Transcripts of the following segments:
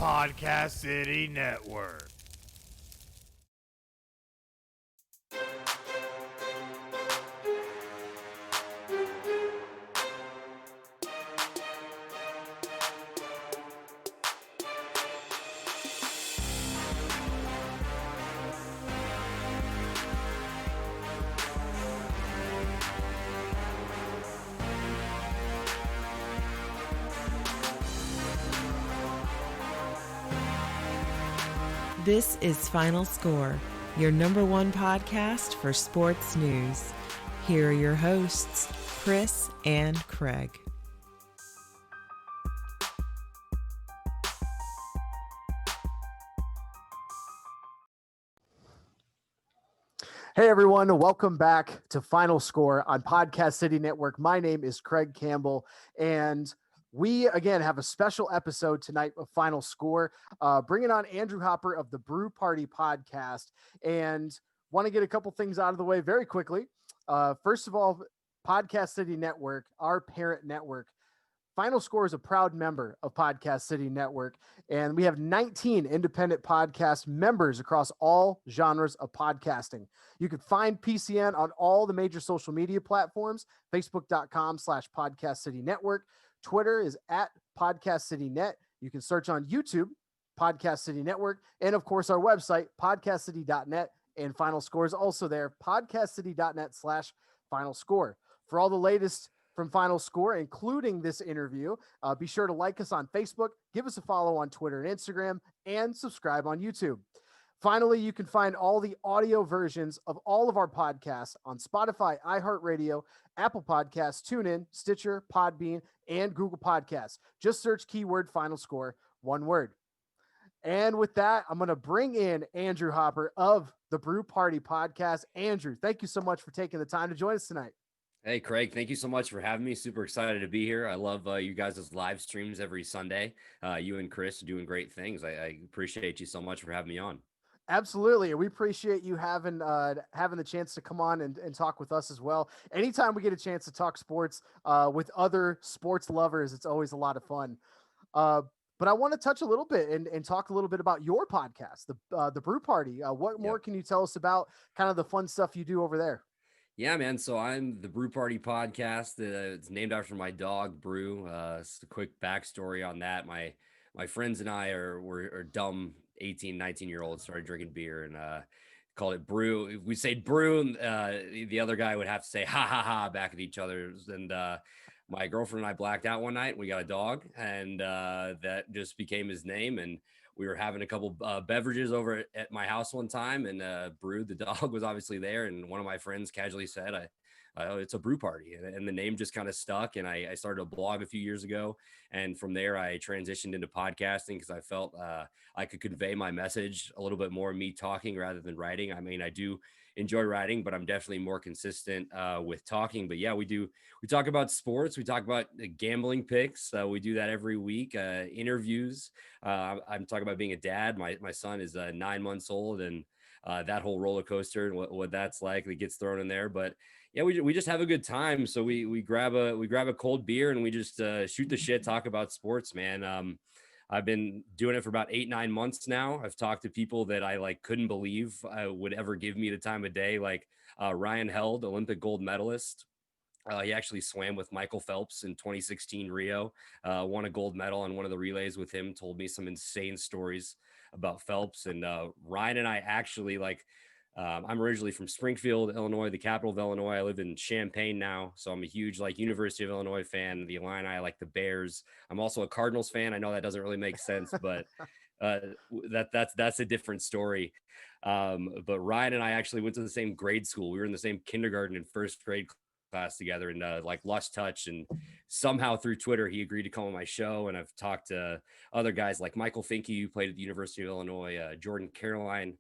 Podcast City Network. This is Final Score, your number one podcast for sports news. Here are your hosts, Chris and Craig. Hey everyone, welcome back to Final Score on Podcast City Network. My name is Craig Campbell, and we again have a special episode tonight of Final Score, bringing on Andrew Hopper of the Brew Party Podcast, and want to get a couple things out of the way very quickly. First of all, Podcast City Network, our parent network. Final Score is a proud member of Podcast City Network, and we have 19 independent podcast members across all genres of podcasting. You can find PCN on all the major social media platforms, facebook.com/Podcast City Network. Twitter is at Podcast City Net. You can search on YouTube, Podcast City Network, and of course our website, podcastcity.net, and Final Score is also there, podcastcity.net/Final Score. For all the latest from Final Score, including this interview, be sure to like us on Facebook, give us a follow on Twitter and Instagram, and subscribe on YouTube. Finally, you can find all the audio versions of all of our podcasts on Spotify, iHeartRadio, Apple Podcasts, TuneIn, Stitcher, Podbean, and Google Podcasts. Just search keyword Final Score, one word. And with that, I'm going to bring in Andrew Hopper of the Brew Party Podcast. Andrew, thank you so much for taking the time to join us tonight. Hey, Craig, thank you so much for having me. Super excited to be here. I love you guys' live streams every Sunday. You and Chris are doing great things. I appreciate you so much for having me on. Absolutely. We appreciate you having the chance to come on and talk with us as well. Anytime we get a chance to talk sports with other sports lovers, it's always a lot of fun. But I want to touch a little bit and talk a little bit about your podcast, the Brew Party. What more can you tell us about kind of the fun stuff you do over there? Yeah, man. So I'm the Brew Party Podcast. It's named after my dog, Brew. It's a quick backstory on that. My friends and I were dumb 18, 19-year-olds, started drinking beer and called it Brew. If we say Brew, the other guy would have to say ha ha ha back at each other. And my girlfriend and I blacked out one night. We got a dog, and that just became his name. And we were having a couple beverages over at my house one time, and Brew, the dog, was obviously there. And one of my friends casually said, it's a brew party. And the name just kind of stuck. And I started a blog a few years ago. And from there, I transitioned into podcasting because I felt I could convey my message a little bit more, me talking rather than writing. I mean, I do enjoy writing, but I'm definitely more consistent with talking. But yeah, we talk about sports. We talk about gambling picks. We do that every week, interviews. I'm talking about being a dad. My son is 9 months old, and that whole roller coaster and what that's like that gets thrown in there. But yeah, we just have a good time. So we grab a cold beer and we just shoot the shit, talk about sports, man. I've been doing it for about 8-9 months now. I've talked to people that I couldn't believe would ever give me the time of day, like Ryan Held, Olympic gold medalist. He actually swam with Michael Phelps in 2016 Rio, won a gold medal on one of the relays with him, told me some insane stories about Phelps. And Ryan and I actually I'm originally from Springfield, Illinois, the capital of Illinois. I live in Champaign now, so I'm a huge University of Illinois fan. The Illini, I like the Bears. I'm also a Cardinals fan. I know that doesn't really make sense, but that's a different story. But Ryan and I actually went to the same grade school. We were in the same kindergarten and first grade class together, and lost touch. And somehow through Twitter, he agreed to come on my show. And I've talked to other guys like Michael Finke, who played at the University of Illinois, Jordan Caroline,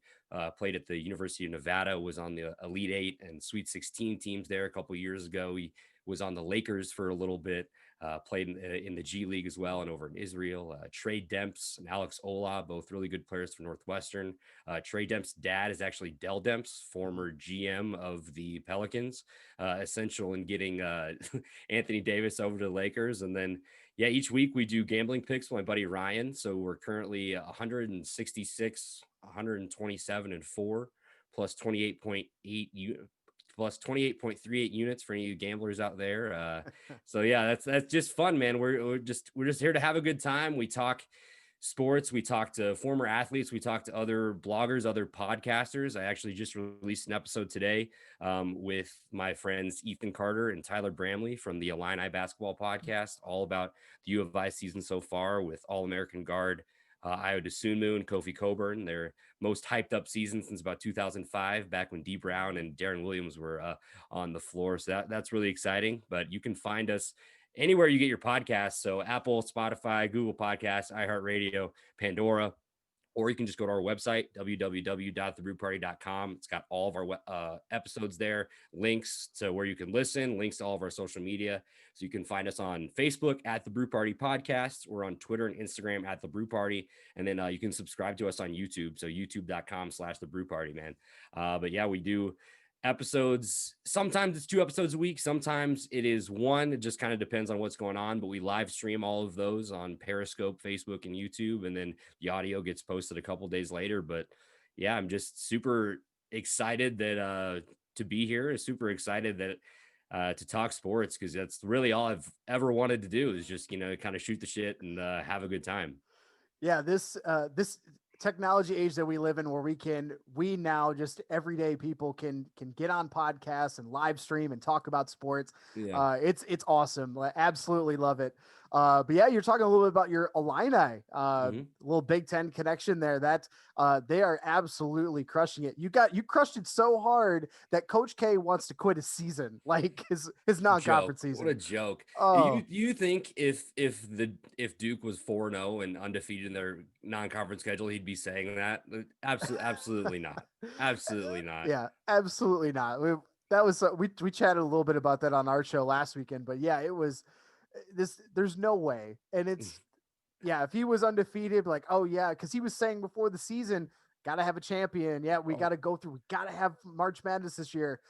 played at the University of Nevada, was on the Elite Eight and Sweet 16 teams there a couple of years ago. was on the Lakers for a little bit. Played in the G League as well and over in Israel. Trey Demps and Alex Ola, both really good players for Northwestern. Trey Demps' dad is actually Dell Demps, former GM of the Pelicans, essential in getting Anthony Davis over to the Lakers. And then, yeah, each week we do gambling picks with my buddy Ryan. So we're currently 166, 127, and 4, plus 28.8 plus 28.38 units for any of you gamblers out there. So yeah, that's just fun, man. We're just here to have a good time. We talk sports, we talk to former athletes, we talk to other bloggers, other podcasters. I actually just released an episode today with my friends Ethan Carter and Tyler Bramley from the Illini Basketball Podcast, all about the U of I season so far with All-American guard Ayo Dosunmu and Kofi Coburn, their most hyped up season since about 2005, back when D Brown and Darren Williams were on the floor. So that's really exciting. But you can find us anywhere you get your podcasts. So Apple, Spotify, Google Podcasts, iHeartRadio, Pandora, or you can just go to our website, www.thebrewparty.com. It's got all of our episodes there, links to where you can listen, links to all of our social media. So you can find us on Facebook at The Brew Party Podcast. We're on Twitter and Instagram at The Brew Party. And then you can subscribe to us on YouTube. So youtube.com/The Brew Party, man. But yeah, we do episodes. Sometimes it's 2 episodes a week. Sometimes it is 1. It just kind of depends on what's going on, but we live stream all of those on Periscope, Facebook, and YouTube. And then the audio gets posted a couple days later. But yeah, I'm just super excited that to be here. Super excited that to talk sports, because that's really all I've ever wanted to do is just, kind of shoot the shit and have a good time. Yeah, this technology age that we live in, where we now just everyday people can get on podcasts and live stream and talk about sports. Yeah. It's awesome. I absolutely love it. But yeah, you're talking a little bit about your Illini, little Big Ten connection there. That they are absolutely crushing it. You crushed it so hard that Coach K wants to quit his season, like his non-conference season. What a joke! Oh. You think if Duke was 4-0 and undefeated in their non-conference schedule, he'd be saying that? Absolutely not. Absolutely not. Yeah, absolutely not. We chatted a little bit about that on our show last weekend, but yeah, it was there's no way. And it's yeah, if he was undefeated, like, oh yeah, because he was saying before the season, gotta have a champion. Yeah, we gotta go through, we gotta have March Madness this year.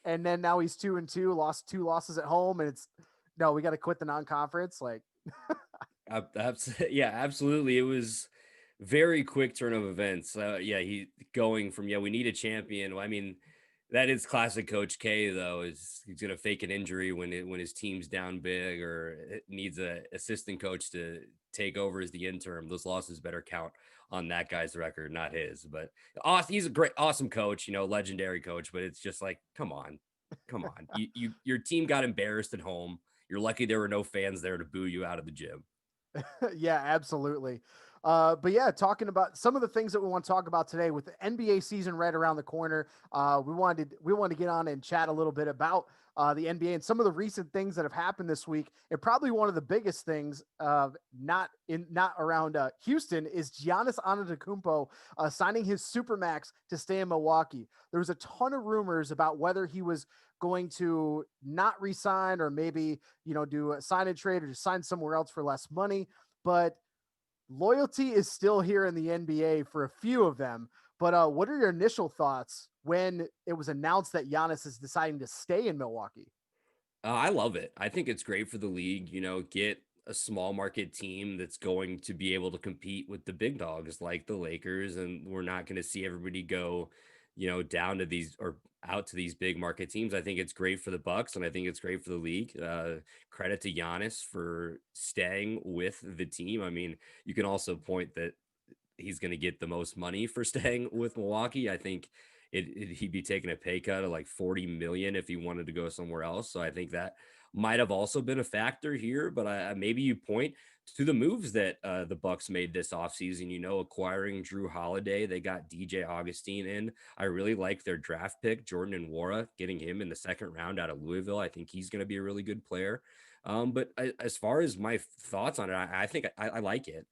And then now he's 2-2, lost 2 losses at home, and it's no, we gotta quit the non-conference. Like yeah, absolutely. It was very quick turn of events. He going from, we need a champion. Well, I mean, that is classic Coach K, though. He's going to fake an injury when his team's down big, or it needs a assistant coach to take over as the interim. Those losses better count on that guy's record, not his. But he's a awesome coach, legendary coach. But it's just like, come on. Your team got embarrassed at home. You're lucky there were no fans there to boo you out of the gym. Yeah, absolutely. But yeah, talking about some of the things that we want to talk about today with the NBA season right around the corner. We wanted to get on and chat a little bit about the NBA and some of the recent things that have happened this week. And probably one of the biggest things, not around Houston, is Giannis Antetokounmpo signing his supermax to stay in Milwaukee. There was a ton of rumors about whether he was going to not resign or maybe, do a sign and trade or just sign somewhere else for less money. But loyalty is still here in the NBA for a few of them. But what are your initial thoughts when it was announced that Giannis is deciding to stay in Milwaukee? I love it. I think it's great for the league, get a small market team that's going to be able to compete with the big dogs like the Lakers. And we're not going to see everybody go, down to these or out to these big market teams. I think it's great for the Bucks, and I think it's great for the league. Credit to Giannis for staying with the team. I mean, you can also point that he's going to get the most money for staying with Milwaukee. I think he'd be taking a pay cut of like $40 million if he wanted to go somewhere else. So I think that might have also been a factor here, but maybe you point to the moves that the Bucks made this offseason, acquiring Drew Holiday. They got DJ Augustine in. I really like their draft pick, Jordan Nwora, getting him in the 2nd round out of Louisville. I think he's going to be a really good player. But as far as my thoughts on it, I think I like it.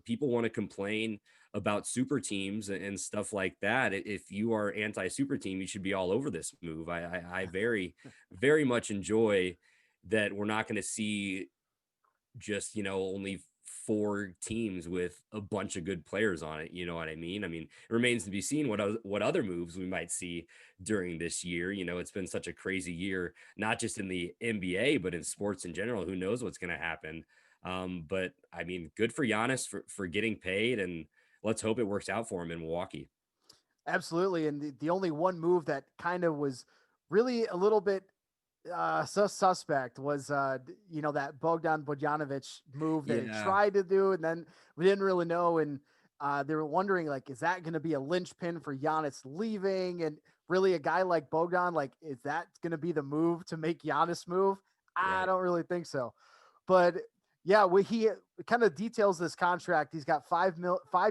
People want to complain about super teams and stuff like that. If you are anti super team, you should be all over this move. I very, very much enjoy that we're not going to see just, only four teams with a bunch of good players on it. You know what I mean? I mean, it remains to be seen what other moves we might see during this year. It's been such a crazy year, not just in the NBA, but in sports in general. Who knows what's going to happen? But I mean, good for Giannis for getting paid, and let's hope it works out for him in Milwaukee. Absolutely. And the only one move that kind of was really a little bit suspect was that Bogdan Bogdanovic move that he Yeah. tried to do, and then we didn't really know, and they were wondering, like, is that going to be a linchpin for Giannis leaving? And really, a guy like Bogdan, like, is that going to be the move to make Giannis move? I Right. don't really think so. But yeah, he kind of details this contract. He's got 5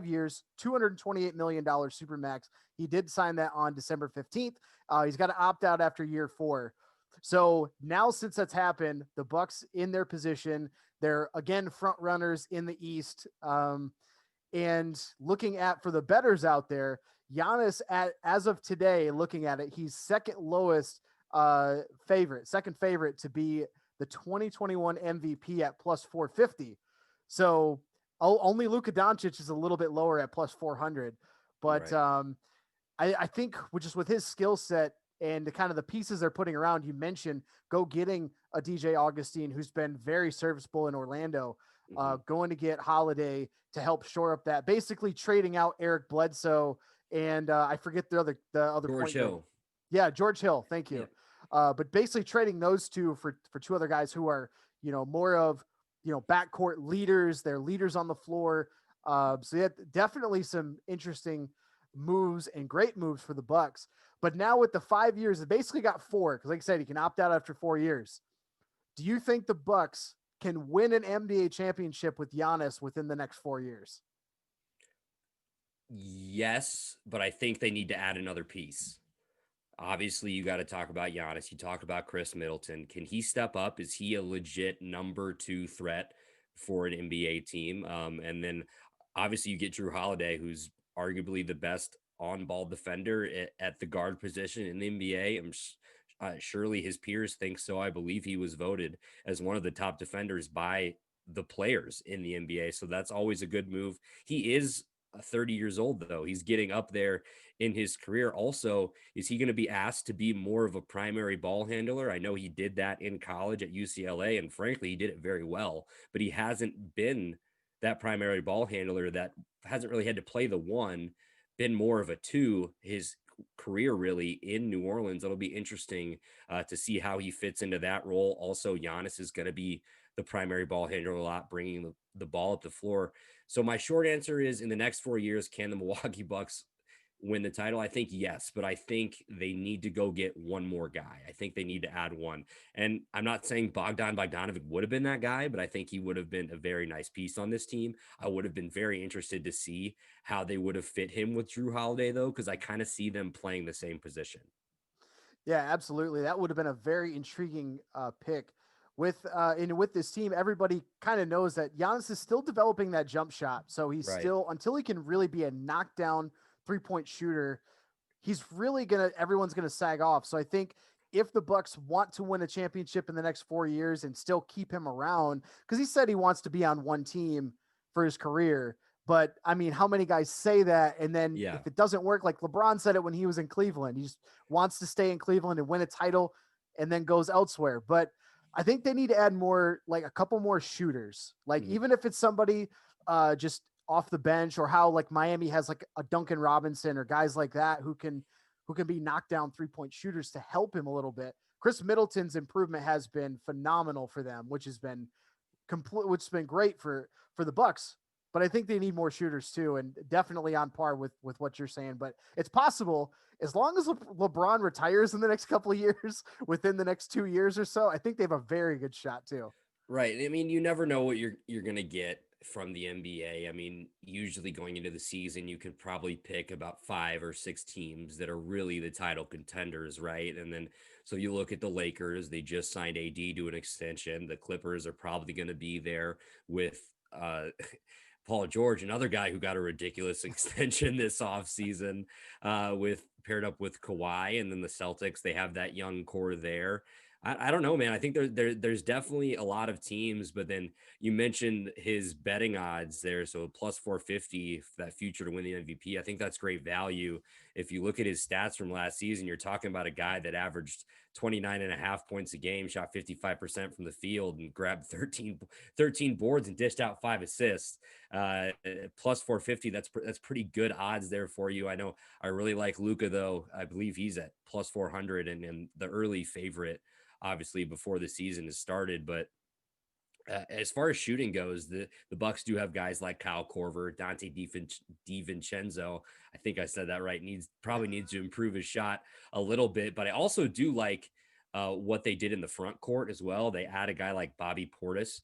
years, $228 million supermax. He did sign that on December 15th. He's got to opt out after year 4. So now, since that's happened, the Bucks in their position, they're again front runners in the East. And looking at for the bettors out there, Giannis as of today, looking at it, he's second lowest second favorite to be the 2021 MVP at plus 450. So only Luka Doncic is a little bit lower at plus 400. But Right. I think with his skill set and the kind of the pieces they're putting around, you mentioned getting a DJ Augustine, who's been very serviceable in Orlando, going to get Holiday to help shore up that, basically trading out Eric Bledsoe and I forget the other George point guard. Hill. Yeah, George Hill. Thank you. Yeah. But basically trading those two for two other guys who are, more of, backcourt leaders. They're leaders on the floor. So yeah, definitely some interesting moves and great moves for the Bucks. But now with the 5 years, it basically got 4, because like I said, he can opt out after 4 years. Do you think the Bucks can win an NBA championship with Giannis within the next 4 years? Yes, but I think they need to add another piece. Obviously, you got to talk about Giannis. You talk about Chris Middleton. Can he step up? Is he a legit number 2 threat for an NBA team? And then obviously you get Drew Holiday, who's arguably the best on-ball defender at the guard position in the NBA. Surely his peers think so. I believe he was voted as one of the top defenders by the players in the NBA. So that's always a good move. He is 30 years old, though. He's getting up there in his career. Also, is he going to be asked to be more of a primary ball handler? I know he did that in college at UCLA, and frankly, he did it very well, but he hasn't been that primary ball handler, that hasn't really had to play the 1, been more of a 2 his career really in New Orleans. It'll be interesting to see how he fits into that role. Also, Giannis is going to be the primary ball handler a lot, bringing the ball up the floor. So my short answer is, in the next 4 years, can the Milwaukee Bucks win the title? I think yes, but I think they need to go get one more guy. I think they need to add one. And I'm not saying Bogdan Bogdanovic would have been that guy, but I think he would have been a very nice piece on this team. I would have been very interested to see how they would have fit him with Drew Holiday, though, because I kind of see them playing the same position. Yeah, absolutely. That would have been a very intriguing pick. With this team, everybody kind of knows that Giannis is still developing that jump shot. So he's Right. still, until he can really be a knockdown 3-point shooter, everyone's gonna sag off. So I think if the Bucks want to win a championship in the next 4 years and still keep him around, because he said he wants to be on one team for his career. But I mean, how many guys say that? And then Yeah. if it doesn't work, like LeBron said it when he was in Cleveland, he just wants to stay in Cleveland and win a title and then goes elsewhere. But I think they need to add more, like a couple more shooters. Like, even if it's somebody just off the bench, or how like Miami has like a Duncan Robinson or guys like that who can be knocked down 3-point shooters to help him a little bit. Chris Middleton's improvement has been phenomenal for them, which has been great for the Bucks. But I think they need more shooters too, and definitely on par with what you're saying. But it's possible, as long as LeBron retires in the next couple of years, within the next 2 years or so, I think they have a very good shot too. Right. I mean, you never know what you're going to get from the NBA. I mean, usually going into the season, you could probably pick about 5 or 6 teams that are really the title contenders, right? And then so you look at the Lakers, they just signed AD to an extension. The Clippers are probably going to be there with Paul George, another guy who got a ridiculous extension this offseason, with paired up with Kawhi, and then the Celtics, they have that young core there. I don't know, man. I think there's definitely a lot of teams, but then you mentioned his betting odds there. So plus 450 for that future to win the MVP. I think that's great value. If you look at his stats from last season, you're talking about a guy that averaged 29 and a half points a game, shot 55% from the field, and grabbed 13 boards and dished out 5 assists. Plus 450, that's pretty good odds there for you. I know I really like Luka, though. I believe he's at plus 400 and the early favorite, obviously, before the season has started. But as far as shooting goes, the Bucks do have guys like Kyle Korver, Dante DiVincenzo. I think I said that right. Probably needs to improve his shot a little bit, but I also do like what they did in the front court as well. They add a guy like Bobby Portis,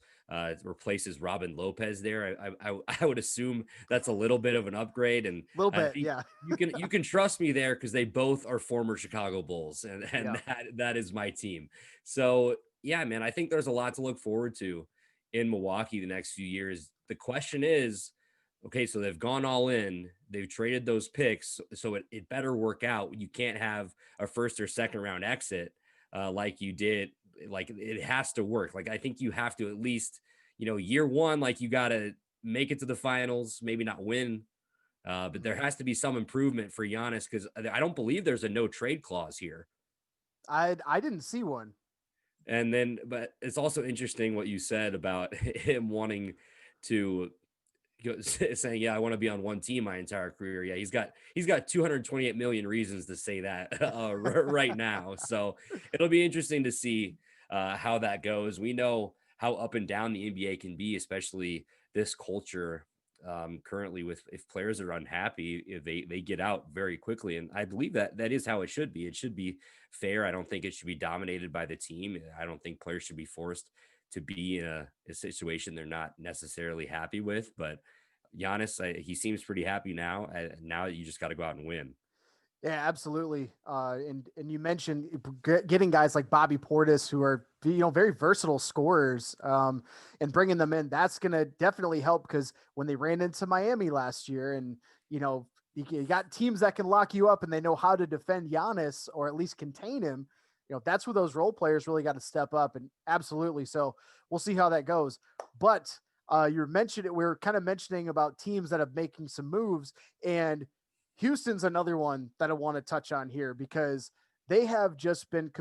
replaces Robin Lopez there. I would assume that's a little bit of an upgrade, and A little I bit, think yeah. you can trust me there because they both are former Chicago Bulls, and Yeah. that is my team. So yeah, man, I think there's a lot to look forward to in Milwaukee the next few years. The question is, okay, so they've gone all in, they've traded those picks, so it better work out. You can't have a first or second round exit like you did. Like, it has to work. Like, I think you have to at least, year one, like, you got to make it to the finals, maybe not win. But there has to be some improvement for Giannis, because I don't believe there's a no trade clause here. I didn't see one. And then, but it's also interesting what you said about him wanting to saying, yeah, I want to be on one team my entire career. Yeah, he's got 228 million reasons to say that right now. So it'll be interesting to see how that goes. We know how up and down the NBA can be, especially this culture currently. With if players are unhappy, they get out very quickly, and I believe that is how it should be. It should be fair. I don't think it should be dominated by the team. I don't think players should be forced to be in a situation they're not necessarily happy with. But Giannis, he seems pretty happy now. Now you just got to go out and win. Yeah, absolutely. And you mentioned getting guys like Bobby Portis, who are very versatile scorers, and bringing them in. That's going to definitely help, because when they ran into Miami last year, and you got teams that can lock you up and they know how to defend Giannis, or at least contain him. That's where those role players really got to step up. And absolutely, so we'll see how that goes. But you mentioned it. We're kind of mentioning about teams that are making some moves, and Houston's another one that I want to touch on here, because they have just been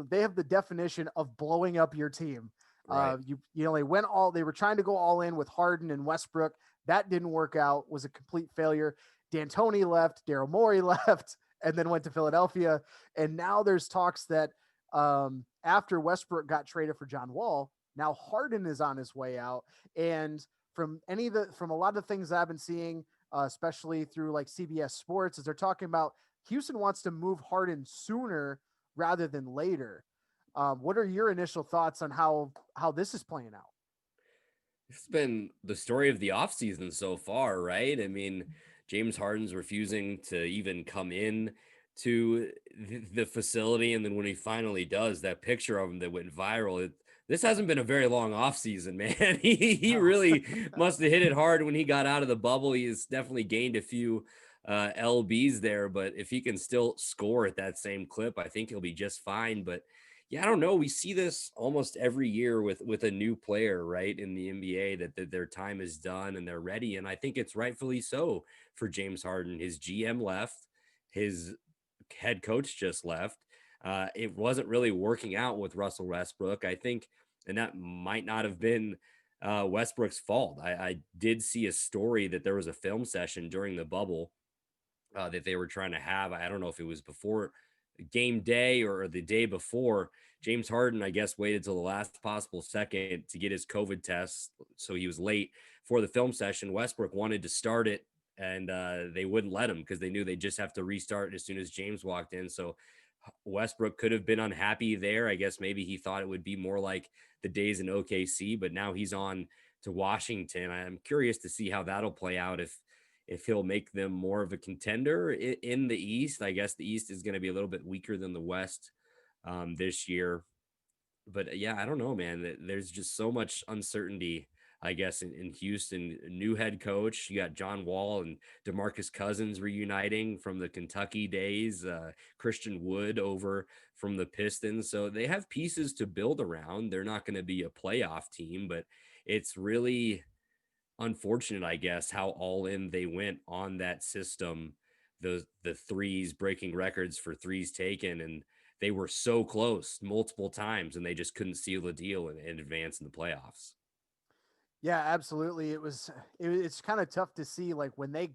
they have the definition of blowing up your team. Right. They were trying to go all in with Harden and Westbrook. That didn't work out, was a complete failure. D'Antoni left, Daryl Morey left, and then went to Philadelphia. And now there's talks that after Westbrook got traded for John Wall, now Harden is on his way out. And from a lot of things that I've been seeing, especially through like CBS Sports, is they're talking about Houston wants to move Harden sooner rather than later. What are your initial thoughts on how this is playing out? It's been the story of the offseason so far, right? I mean, James Harden's refusing to even come in to the facility. And then when he finally does, that picture of him that went viral, this hasn't been a very long offseason, man. He really must have hit it hard when he got out of the bubble. He has definitely gained a few LBs there, but if he can still score at that same clip, I think he'll be just fine. But yeah, I don't know. We see this almost every year with a new player, right, in the NBA, that their time is done and they're ready. And I think it's rightfully so for James Harden. His GM left, his head coach just left. It wasn't really working out with Russell Westbrook, I think, and that might not have been Westbrook's fault. I did see a story that there was a film session during the bubble that they were trying to have. I don't know if it was before game day or the day before. James Harden, I guess, waited till the last possible second to get his COVID test, so he was late for the film session. Westbrook wanted to start it, and they wouldn't let him because they knew they'd just have to restart as soon as James walked in. So Westbrook could have been unhappy there. I guess maybe he thought it would be more like the days in OKC, but now he's on to Washington. I'm curious to see how that'll play out, if he'll make them more of a contender in the East. I guess the East is going to be a little bit weaker than the West this year. But yeah, I don't know, man. There's just so much uncertainty I guess, in Houston. New head coach. You got John Wall and DeMarcus Cousins reuniting from the Kentucky days. Christian Wood over from the Pistons. So they have pieces to build around. They're not going to be a playoff team, but it's really unfortunate, I guess, how all in they went on that system. The threes breaking records for threes taken, and they were so close multiple times, and they just couldn't seal the deal and advance in the playoffs. Yeah, absolutely. It's kind of tough to see, like, when they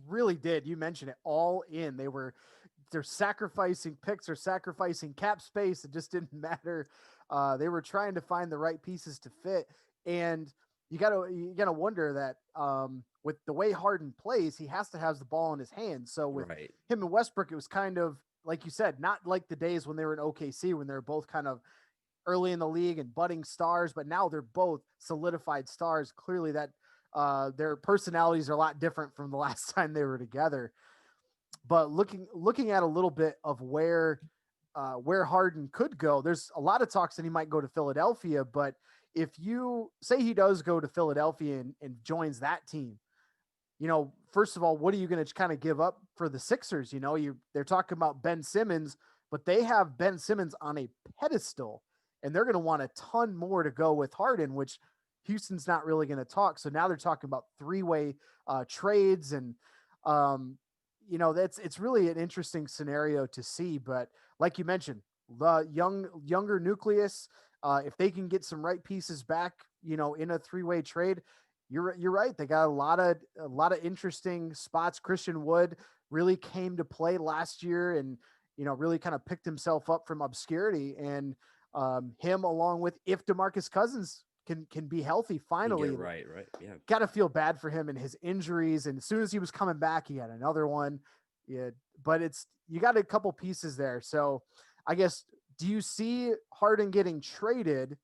really did. You mentioned it, all in. They're sacrificing picks or sacrificing cap space. It just didn't matter. They were trying to find the right pieces to fit, and you gotta wonder that with the way Harden plays, he has to have the ball in his hands. So with Right. him and Westbrook, it was kind of like you said, not like the days when they were in OKC when they were both kind of early in the league and budding stars, but now they're both solidified stars. Clearly that their personalities are a lot different from the last time they were together. But looking at a little bit of where Harden could go, there's a lot of talks that he might go to Philadelphia. But if you say he does go to Philadelphia and joins that team, first of all, what are you going to kind of give up for the Sixers? They're talking about Ben Simmons, but they have Ben Simmons on a pedestal, and they're going to want a ton more to go with Harden, which Houston's not really going to talk. So now they're talking about three-way trades, and it's really an interesting scenario to see. But like you mentioned, the younger nucleus, if they can get some right pieces back, in a three-way trade, you're right. They got a lot of interesting spots. Christian Wood really came to play last year, and really kind of picked himself up from obscurity. And him, along with, if DeMarcus Cousins can be healthy finally, Right. Yeah. Got to feel bad for him and his injuries. And as soon as he was coming back, he had another one. Yeah, but you got a couple pieces there. So I guess, do you see Harden getting traded?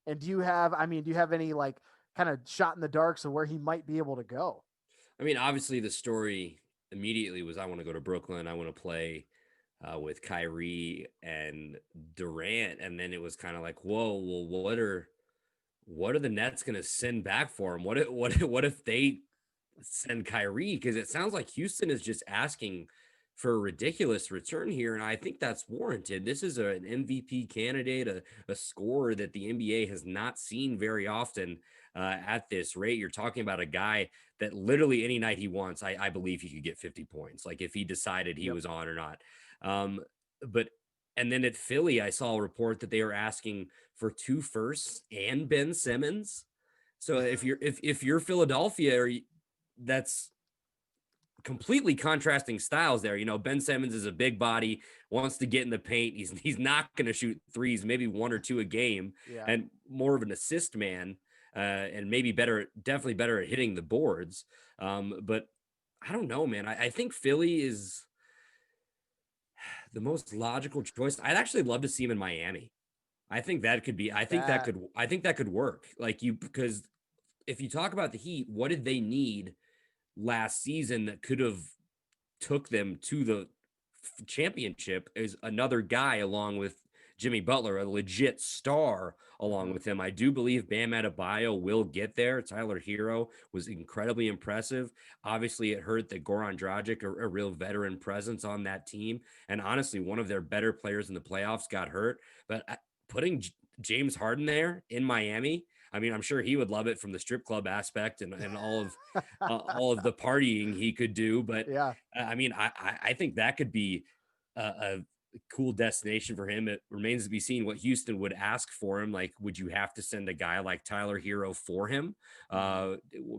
And do you have any, like, kind of shot in the darks of where he might be able to go? I mean, obviously the story immediately was, I want to go to Brooklyn. I want to play with Kyrie and Durant. And then it was kind of like, whoa, well, what are the Nets going to send back for him? What if they send Kyrie? Because it sounds like Houston is just asking for a ridiculous return here, and I think that's warranted. This is an MVP candidate, a scorer that the NBA has not seen very often at this rate. You're talking about a guy that literally any night he wants, I believe he could get 50 points, like if he decided he was on or not. But and then at Philly, I saw a report that they were asking for 2 firsts and Ben Simmons. So if you're Philadelphia, that's completely contrasting styles there. Ben Simmons is a big body, wants to get in the paint. He's not going to shoot threes, maybe 1 or 2 a game, and more of an assist man, and definitely better at hitting the boards. But I don't know, man. I think Philly is the most logical choice. I'd actually love to see him in Miami. I think that could work. Because if you talk about the Heat, what did they need last season that could have took them to the championship? Is another guy along with Jimmy Butler, a legit star along with him. I do believe Bam Adebayo will get there. Tyler Hero was incredibly impressive. Obviously, it hurt that Goran Dragic, a real veteran presence on that team, and honestly, one of their better players in the playoffs, got hurt. But putting James Harden there in Miami, I mean, I'm sure he would love it from the strip club aspect and all of the partying he could do. But Yeah. I mean, I think that could be a cool destination for him. It remains to be seen what Houston would ask for him. Like, would you have to send a guy like Tyler Hero for him?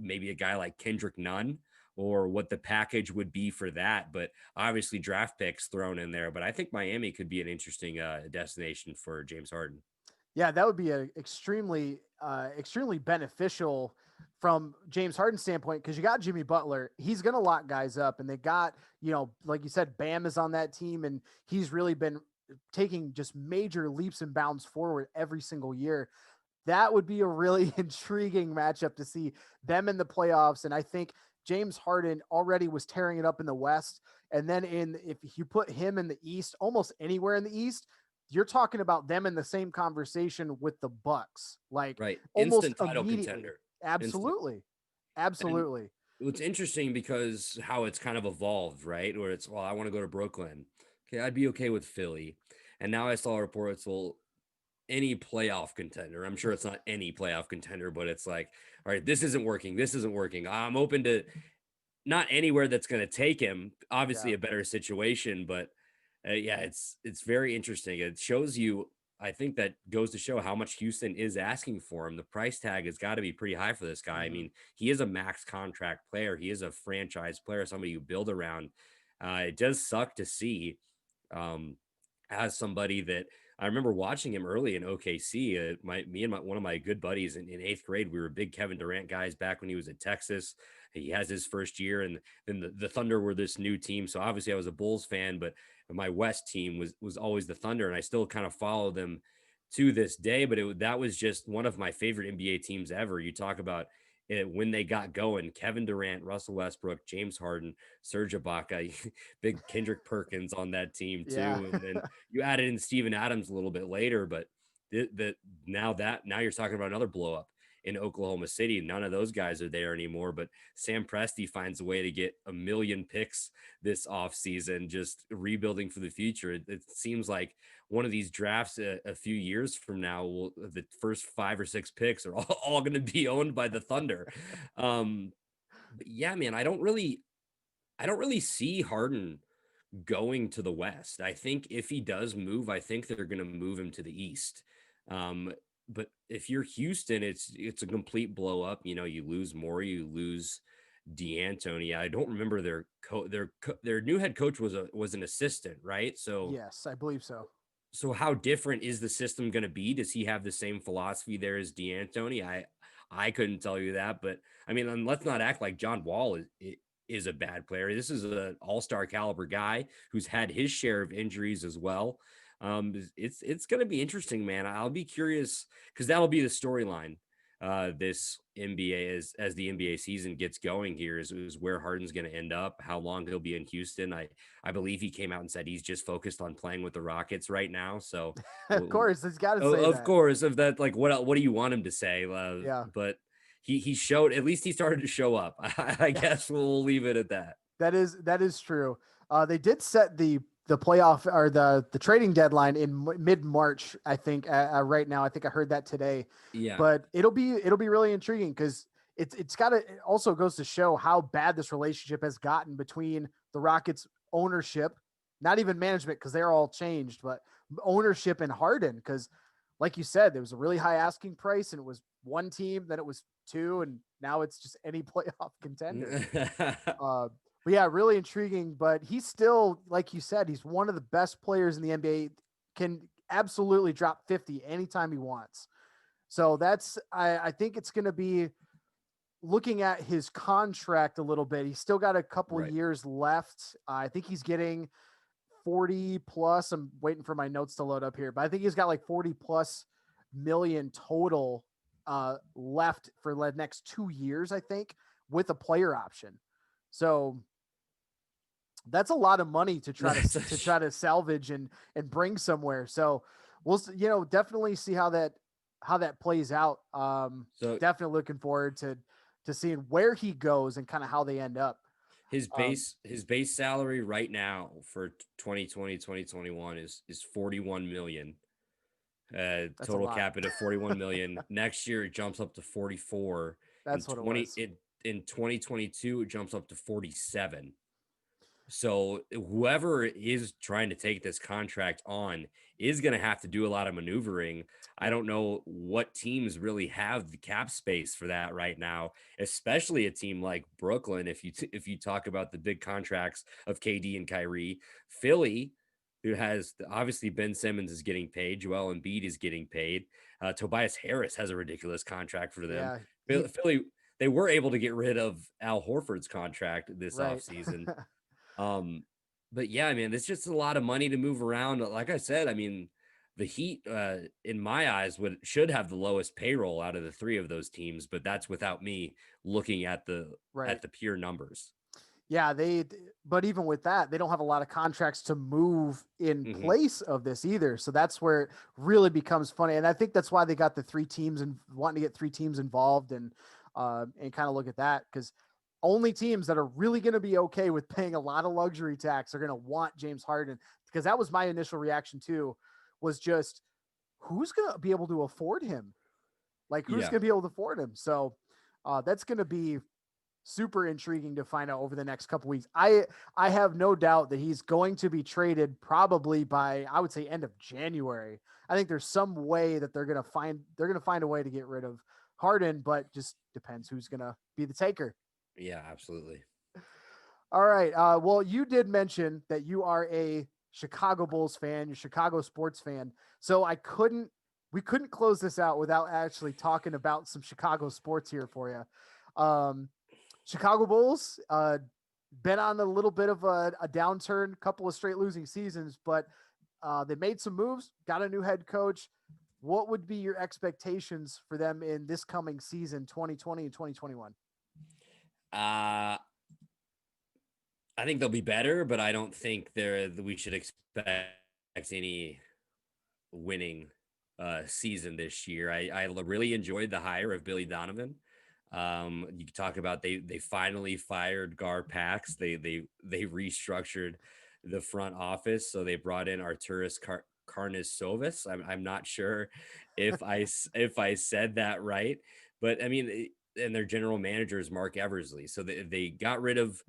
Maybe a guy like Kendrick Nunn, or what the package would be for that. But obviously draft picks thrown in there. But I think Miami could be an interesting destination for James Harden. Yeah, that would be extremely beneficial from James Harden's standpoint, because you got Jimmy Butler. He's going to lock guys up, and they got, like you said, Bam is on that team, and he's really been taking just major leaps and bounds forward every single year. That would be a really intriguing matchup to see them in the playoffs. And I think James Harden already was tearing it up in the West. And then if you put him in the East, almost anywhere in the East, you're talking about them in the same conversation with the Bucks, like right, almost instant title immediately. contender. Absolutely. And Absolutely. it's interesting because how it's kind of evolved, right? Where it's, well, I want to go to Brooklyn. Okay, I'd be okay with Philly. And now I saw reports, well, any playoff contender. I'm sure it's not any playoff contender, but it's like, all right, this isn't working. This isn't working. I'm open to not anywhere that's going to take him. Obviously, Yeah. a better situation, but yeah, it's very interesting. It shows you. I think that goes to show how much Houston is asking for him. The price tag has got to be pretty high for this guy. I Mhm. mean, he is a max contract player. He is a franchise player, somebody you build around. It does suck to see um, as somebody that I remember watching him early in OKC. One of my good buddies in eighth grade, we were big Kevin Durant guys back when he was at Texas. He has his first year, and then the Thunder were this new team. So obviously, I was a Bulls fan, but my West team was always the Thunder, and I still kind of follow them to this day. But that was just one of my favorite NBA teams ever. You talk about it, when they got going, Kevin Durant, Russell Westbrook, James Harden, Serge Ibaka, big Kendrick Perkins on that team Yeah. too, and then you added in Steven Adams a little bit later. But now you're talking about another blow up in Oklahoma City. None of those guys are there anymore, but Sam Presti finds a way to get 1 million picks this offseason, just rebuilding for the future. It seems like one of these drafts a few years from now, the first 5 or 6 picks are all going to be owned by the Thunder. But yeah, man, I don't really see Harden going to the West. I think if he does move, I think they're going to move him to the East. Um, but if you're Houston, it's a complete blow up. You know, you lose Morey, you lose D'Antoni. I don't remember their new head coach was an assistant, right? Yes, I believe so. So how different is the system going to be? Does he have the same philosophy there as D'Antoni? I couldn't tell you that, but I mean, and let's not act like John Wall is a bad player. This is an all-star caliber guy who's had his share of injuries as well. It's going to be interesting, man. I'll be curious because that'll be the storyline. This NBA as the NBA season gets going here is where Harden's going to end up, how long he'll be in Houston. I believe he came out and said he's just focused on playing with the Rockets right now. So Of course, he's got to say of that. course, of that, like what do you want him to say? Yeah. But he showed, at least he started to show up. I guess we'll leave it at that. That is true. They did set the playoff or the trading deadline in mid-March, I think. Right now, I think I heard that today. Yeah. But it'll be really intriguing because it also goes to show how bad this relationship has gotten between the Rockets ownership, not even management because they're all changed, but ownership and Harden. Because, like you said, there was a really high asking price, and it was one team, then it was two, and now it's just any playoff contender. But yeah, really intriguing. But he's still, like you said, he's one of the best players in the NBA. Can absolutely drop 50 anytime he wants. So I think it's going to be looking at his contract a little bit. He's still got a couple of years left. I think he's getting 40 plus. I'm waiting for my notes to load up here, but I think he's got like 40 plus million total left for the next 2 years, I think, with a player option. So that's a lot of money to try to salvage and bring somewhere. So we'll, definitely see how that plays out. So definitely looking forward to seeing where he goes and kind of how they end up. His base salary right now for 2020, 2021 is 41 million. Total cap it at 41 million. Next year it jumps up to 44. That's what it was. In 2022 it jumps up to 47. So whoever is trying to take this contract on is going to have to do a lot of maneuvering. I don't know what teams really have the cap space for that right now, especially a team like Brooklyn. If you talk about the big contracts of KD and Kyrie, Philly, who has obviously Ben Simmons is getting paid, Joel Embiid is getting paid, Tobias Harris has a ridiculous contract for them. Yeah, Philly, they were able to get rid of Al Horford's contract this offseason. But yeah, man, it's just a lot of money to move around. Like I said, I mean, the Heat, in my eyes, should have the lowest payroll out of the three of those teams, but that's without me looking at the pure numbers. Yeah, but even with that, they don't have a lot of contracts to move in place of this either. So that's where it really becomes funny. And I think that's why they got the three teams and wanting to get three teams involved. And and kind of look at that, because only teams that are really going to be okay with paying a lot of luxury tax are going to want James Harden, because that was my initial reaction too, was just who's going to be able to afford him? Like, who's Yeah. going to be able to afford him? So that's going to be super intriguing to find out over the next couple weeks. I have no doubt that he's going to be traded probably by, I would say, end of January. I think there's some way that they're going to find a way to get rid of Harden, but just depends who's going to be the taker. Yeah, absolutely. All right. Well, you did mention that you are a Chicago Bulls fan, you're a Chicago sports fan. So we couldn't close this out without actually talking about some Chicago sports here for you. Chicago Bulls, been on a little bit of a downturn, couple of straight losing seasons, but they made some moves, got a new head coach. What would be your expectations for them in this coming season, 2020 and 2021? I think they'll be better, but I don't think we should expect any winning season this year. I really enjoyed the hire of Billy Donovan. You can talk about they finally fired Gar Pax. They restructured the front office, so they brought in Arturas Karnisovas. I'm not sure if I said that right, but I mean, and their general manager is Mark Eversley. So they got rid of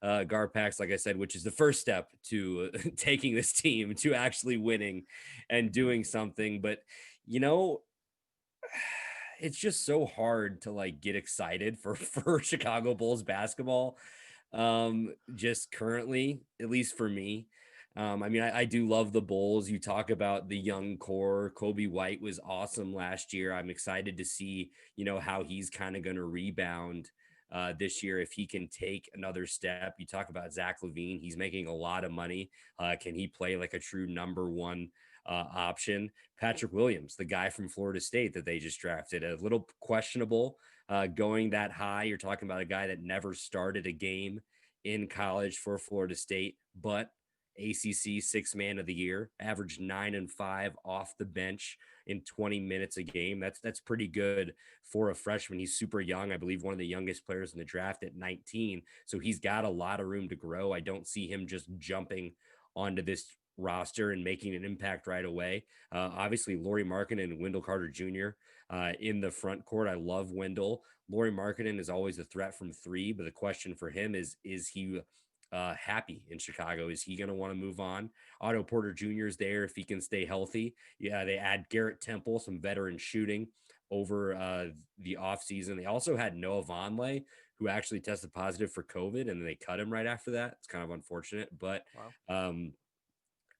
Garpax, like I said, which is the first step to taking this team to actually winning and doing something. But you know, it's just so hard to like get excited for Chicago Bulls basketball. Just currently, at least for me. I mean, I do love the Bulls. You talk about the young core. Kobe White was awesome last year. I'm excited to see, how he's kind of going to rebound this year if he can take another step. You talk about Zach LaVine. He's making a lot of money. Can he play like a true number one option? Patrick Williams, the guy from Florida State that they just drafted, a little questionable going that high. You're talking about a guy that never started a game in college for Florida State, but ACC sixth man of the year, averaged 9 and 5 off the bench in 20 minutes a game. That's pretty good for a freshman. He's super young. I believe one of the youngest players in the draft at 19. So he's got a lot of room to grow. I don't see him just jumping onto this roster and making an impact right away. Obviously, Lauri Markkanen and Wendell Carter Jr. In the front court. I love Wendell. Lauri Markkanen is always a threat from three, but the question for him is he happy in Chicago? Is he going to want to move on? Otto Porter Jr. is there if he can stay healthy. Yeah, they add Garrett Temple, some veteran shooting over the offseason. They also had Noah Vonleh, who actually tested positive for COVID, and they cut him right after that. It's kind of unfortunate, but wow.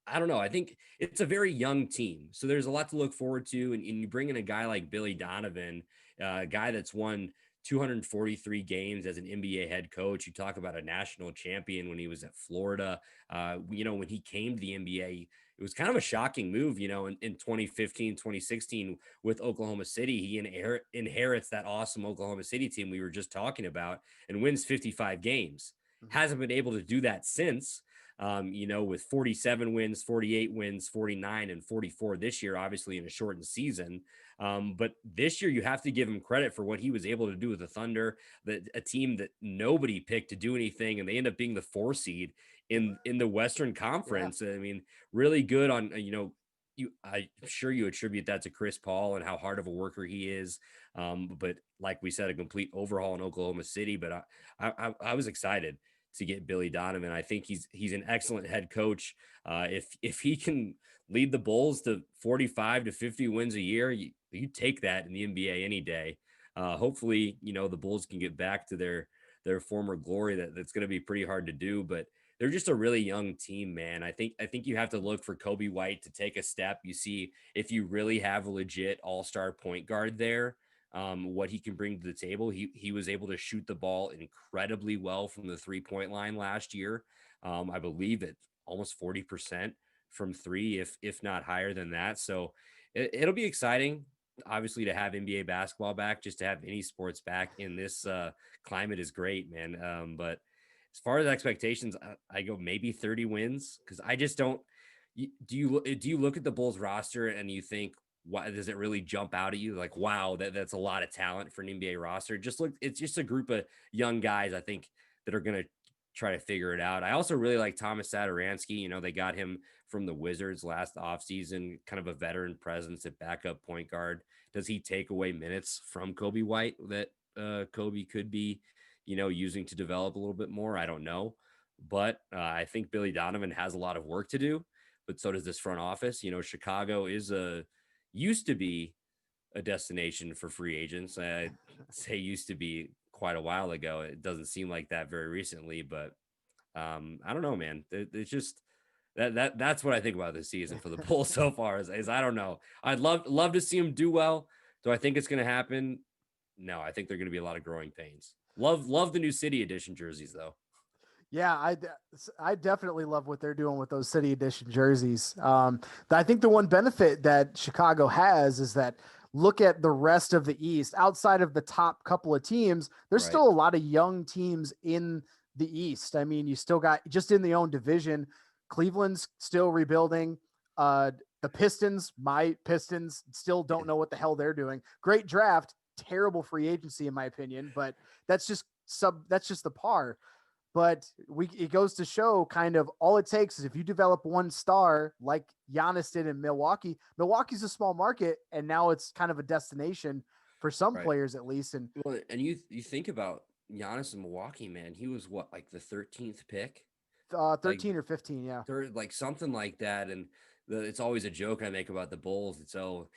I don't know. I think it's a very young team, so there's a lot to look forward to. And you bring in a guy like Billy Donovan, a guy that's won 243 games as an NBA head coach. You talk about a national champion when he was at Florida. When he came to the NBA, it was kind of a shocking move, in 2015, 2016 with Oklahoma City. He inherits that awesome Oklahoma City team we were just talking about and wins 55 games. Mm-hmm. Hasn't been able to do that since. With 47 wins, 48 wins, 49 and 44 this year, obviously in a shortened season. But this year you have to give him credit for what he was able to do with the Thunder, a team that nobody picked to do anything. And they end up being the 4 seed in the Western Conference. Yeah. I mean, really good on, I'm sure you attribute that to Chris Paul and how hard of a worker he is. But like we said, a complete overhaul in Oklahoma City, but I was excited to get Billy Donovan. I think he's an excellent head coach. If he can lead the Bulls to 45 to 50 wins a year, you take that in the NBA any day. Hopefully, the Bulls can get back to their former glory. That's going to be pretty hard to do, but they're just a really young team, man. I think you have to look for Kobe White to take a step. You see, if you really have a legit all-star point guard there, what he can bring to the table. He was able to shoot the ball incredibly well from the 3-point line last year. I believe it's almost 40% from three, if not higher than that. So it'll be exciting, obviously, to have NBA basketball back. Just to have any sports back in this climate is great, man. But as far as expectations, I go maybe 30 wins, because I just don't. Do you look at the Bulls roster and you think, why does it really jump out at you? Like, wow, that's a lot of talent for an NBA roster. It's just a group of young guys, I think, that are going to try to figure it out. I also really like Thomas Satoransky. You know, they got him from the Wizards last offseason, kind of a veteran presence at backup point guard. Does he take away minutes from Kobe White that Kobe could be, using to develop a little bit more? I don't know. But I think Billy Donovan has a lot of work to do, but so does this front office. Chicago used to be a destination for free agents. I'd say used to be quite a while ago. It doesn't seem like that very recently, but I don't know, man. It's just that's what I think about this season for the Bulls so far is I don't know. I'd love to see them do well. Do I think it's going to happen? No, I think they're going to be a lot of growing pains. Love the new City Edition jerseys though. Yeah, I definitely love what they're doing with those City Edition jerseys. I think the one benefit that Chicago has is that look at the rest of the East. Outside of the top couple of teams, there's still a lot of young teams in the East. I mean, you still got just in the own division, Cleveland's still rebuilding. The Pistons, my Pistons, still don't know what the hell they're doing. Great draft, terrible free agency in my opinion, but that's just the par. But it goes to show kind of all it takes is if you develop one star like Giannis did in Milwaukee. Milwaukee's a small market, and now it's kind of a destination for some players at least. And you think about Giannis in Milwaukee, man, he was like the 13th pick, 13 or 15, yeah, like something like that. And it's always a joke I make about the Bulls. And so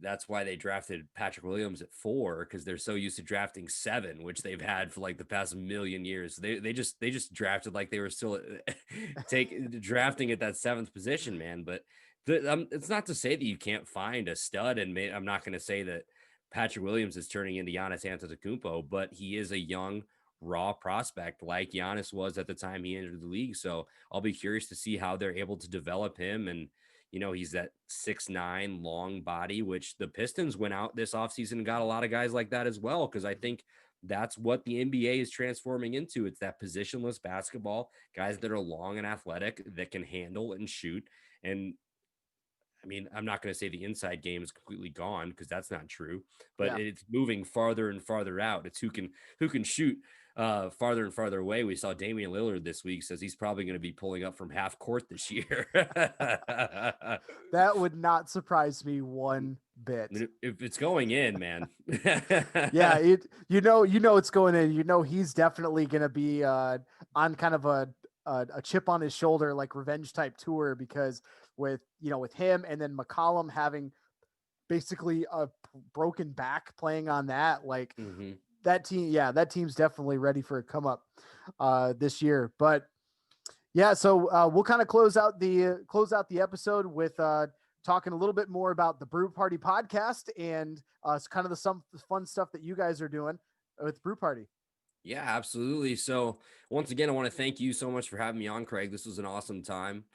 that's why they drafted Patrick Williams at 4, because they're so used to drafting 7, which they've had for like the past million years. They just drafted like they were still drafting at that 7th position, man. But it's not to say that you can't find a stud, and I'm not going to say that Patrick Williams is turning into Giannis Antetokounmpo, but he is a young, raw prospect like Giannis was at the time he entered the league. So I'll be curious to see how they're able to develop him. And he's that 6'9" long body, which the Pistons went out this offseason and got a lot of guys like that as well, because I think that's what the NBA is transforming into. It's that positionless basketball, guys that are long and athletic that can handle and shoot. And I mean, I'm not going to say the inside game is completely gone, because that's not true, but it's moving farther and farther out. It's who can shoot farther and farther away. We saw Damian Lillard this week says he's probably going to be pulling up from half court this year. That would not surprise me one bit. I mean, if it's going in, man. Yeah, it's going in. He's definitely going to be on kind of a chip on his shoulder, like revenge type tour, because with him and then McCollum having basically a broken back playing on that, like that team's definitely ready for a come up this year. But yeah, so we'll kind of close out the episode with talking a little bit more about the Brew Party podcast and kind of some fun stuff that you guys are doing with Brew Party. Yeah, absolutely. So once again, I want to thank you so much for having me on, Craig. This was an awesome time.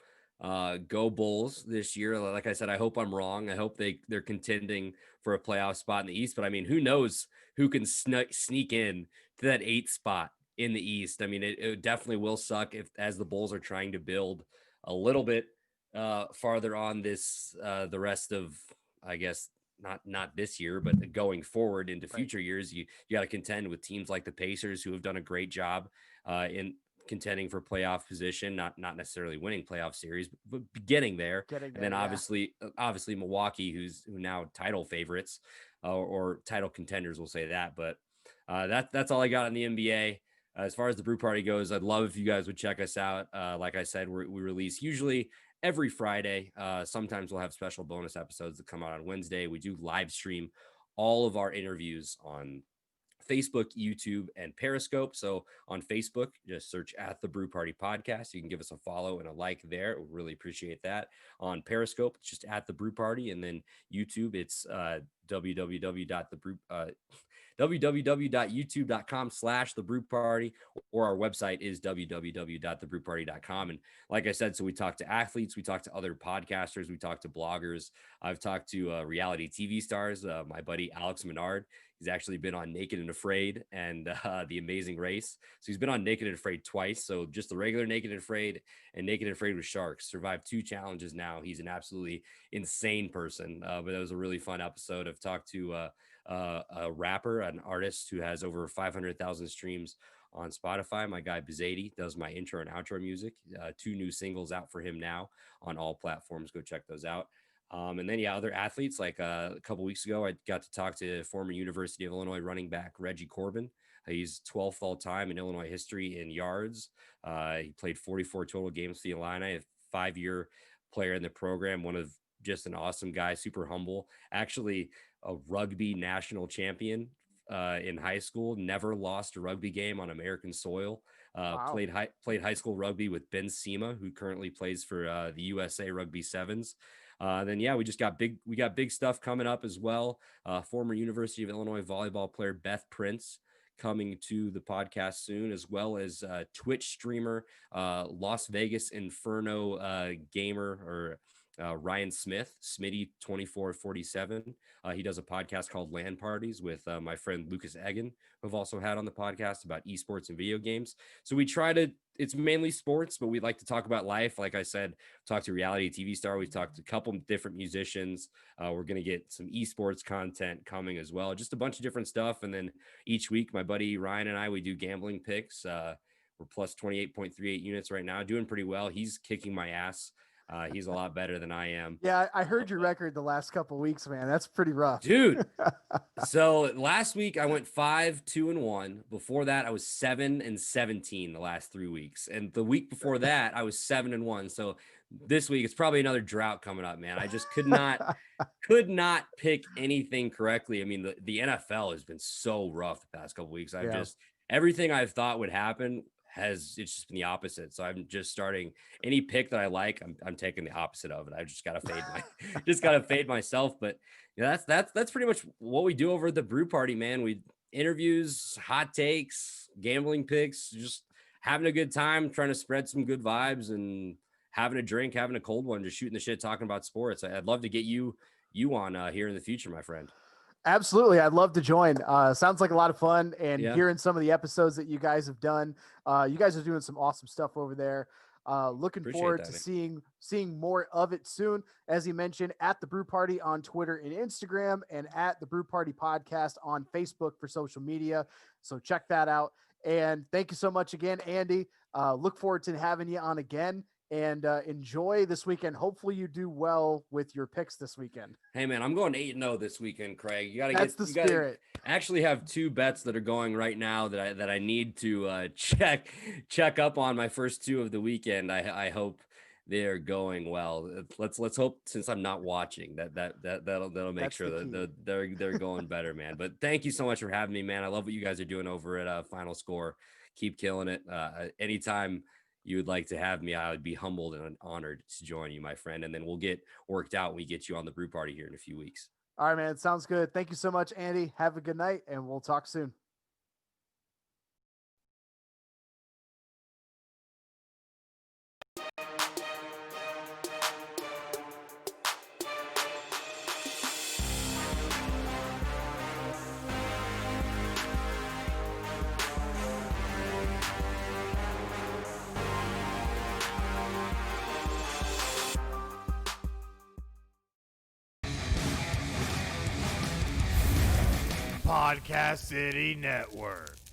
Go Bulls this year. Like I said, I hope I'm wrong. I hope they're contending for a playoff spot in the East, but I mean, who knows who can sneak in to that 8th spot in the East. I mean, it definitely will suck as the Bulls are trying to build a little bit farther on this, the rest of, I guess, not this year, but going forward into future years, you got to contend with teams like the Pacers, who have done a great job in contending for playoff position, not necessarily winning playoff series, but getting there. And then obviously Milwaukee, who now title favorites or title contenders, we'll say that. But that's all I got on the NBA. As far as the Brew Party goes, I'd love if you guys would check us out. Like I said, we release usually every Friday. Sometimes we'll have special bonus episodes that come out on Wednesday. We do live stream all of our interviews on Facebook, YouTube, and Periscope. So on Facebook, just search at the Brew Party Podcast. You can give us a follow and a like there. We really appreciate that. On Periscope, it's just at the Brew Party. And then YouTube, it's www.youtube.com/The Brew Party, or our website is www.thebrewparty.com. And like I said, so we talk to athletes, we talk to other podcasters, we talk to bloggers. I've talked to reality TV stars. My buddy Alex Menard, He's actually been on Naked and Afraid and The Amazing Race. So he's been on Naked and Afraid twice. So just the regular Naked and Afraid and Naked and Afraid with Sharks. Survived 2 challenges now. He's an absolutely insane person. But that was a really fun episode. I've talked to a rapper, an artist who has over 500,000 streams on Spotify. My guy Bizzati does my intro and outro music. 2 new singles out for him now on all platforms. Go check those out. And then, other athletes, like a couple weeks ago, I got to talk to former University of Illinois running back Reggie Corbin. He's 12th all time in Illinois history in yards. He played 44 total games for the Illini, a 5-year player in the program, one of just an awesome guy, super humble, actually a rugby national champion in high school, never lost a rugby game on American soil. Wow. Played high school rugby with Ben Sema, who currently plays for the USA Rugby Sevens. Then we got big stuff coming up as well. Former University of Illinois volleyball player Beth Prince coming to the podcast soon, as well as Twitch streamer, Las Vegas Inferno gamer, or Ryan Smith, Smitty2447. He does a podcast called Land Parties with my friend Lucas Egan, who I've also had on the podcast about esports and video games. So we try to, it's mainly sports, but we like to talk about life. Like I said, talk to reality TV star. We've talked to a couple different musicians. We're going to get some esports content coming as well. Just a bunch of different stuff. And then each week, my buddy Ryan and I, we do gambling picks. We're plus 28.38 units right now, doing pretty well. He's kicking my ass. He's a lot better than I am. Yeah, I heard your record the last couple of weeks, man. That's pretty rough. Dude. So last week I went 5-2-1. Before that, I was 7-17 the last 3 weeks. And the week before that, I was 7-1. So this week it's probably another drought coming up, man. I just could not pick anything correctly. I mean, the NFL has been so rough the past couple of weeks. Everything I've thought would happen it's just been the opposite. So I'm just starting any pick that I like. I'm taking the opposite of it. I just got to fade myself. But that's pretty much what we do over at the Brew Party, man. We interviews, hot takes, gambling picks, just having a good time, trying to spread some good vibes and having a drink, having a cold one, just shooting the shit, talking about sports. I'd love to get you on here in the future, my friend. Absolutely. I'd love to join. Sounds like a lot of fun, and hearing some of the episodes that you guys have done. You guys are doing some awesome stuff over there. Looking forward to seeing more of it soon. As you mentioned, at the Brew Party on Twitter and Instagram, and at the Brew Party Podcast on Facebook for social media. So check that out. And thank you so much again, Andy. Look forward to having you on again. And enjoy this weekend. Hopefully you do well with your picks this weekend. Hey man, I'm going 8-0 this weekend, Craig. You That's the spirit. I actually have 2 bets that are going right now that I need to check up on. My first 2 of the weekend. I hope they're going well. Let's hope, since I'm not watching, that'll make sure that they're going better, man. But thank you so much for having me, man. I love what you guys are doing over at FinalScore. Keep killing it. Anytime you would like to have me, I would be humbled and honored to join you, my friend. And then we'll get worked out when we get you on the Brew Party here in a few weeks. All right, man. Sounds good. Thank you so much, Andy. Have a good night, and we'll talk soon. Podcast City Network.